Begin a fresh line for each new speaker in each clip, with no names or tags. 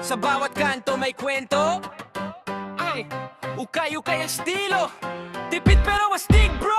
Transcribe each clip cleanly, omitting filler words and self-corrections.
Sa bawat kanto may kwento. Ay, ukay-ukay ang estilo. Tipid pero astig bro.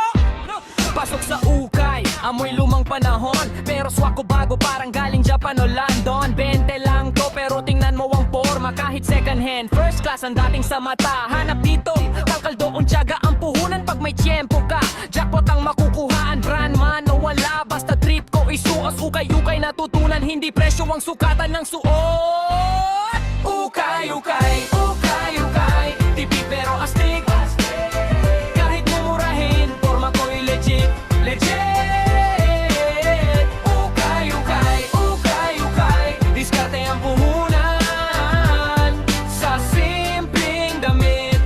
Pasok sa ukay, amoy lumang panahon. Pero swak ko bago parang galing Japan o London. 20 lang to pero tingnan mo ang forma. Kahit second hand, first class ang dating sa mata. Hanap dito, kalkaldo kung tiyaga ang puhunan. Pag may tiyempo ka, jackpot ang makukuhaan. Brand man o wala, basta trip ko isuos. Ukay-ukay natutunan, hindi presyo ang sukatan ng suot. Ukay-ukay, ukay-ukay, tipid pero astig. Kahit mumurahin, forma ko'y legit, legit. Ukay-ukay, ukay-ukay, diskarte ang puhunan. Sa simpleng damit,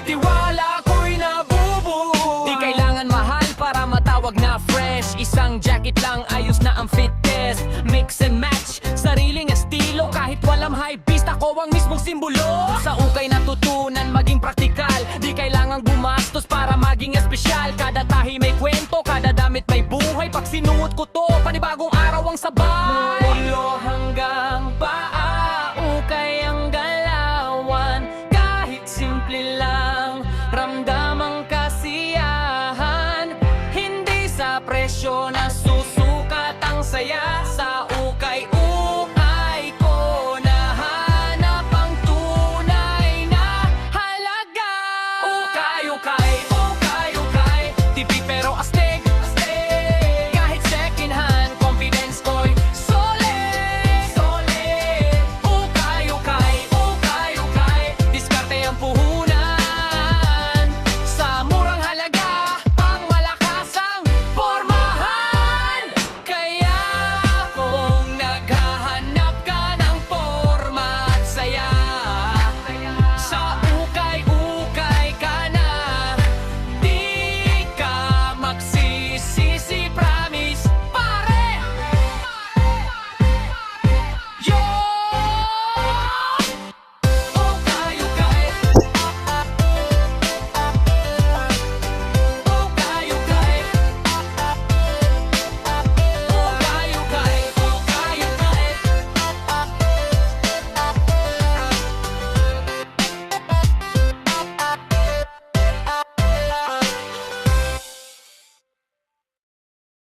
tiwala ko'y nabubuo. Di kailangan mahal para matawag na fresh. Isang jacket lang, ayos na ang fit test. Mix and match, sariling estilo. Kahit walang high beast, ako ang mismong simbolo. Sa ukay natutunan maging praktikal. Di kailangang gumastos para maging espesyal. Kada tahi may kwento, kada damit may buhay. Pag sinuot ko to, panibagong araw ang sabay.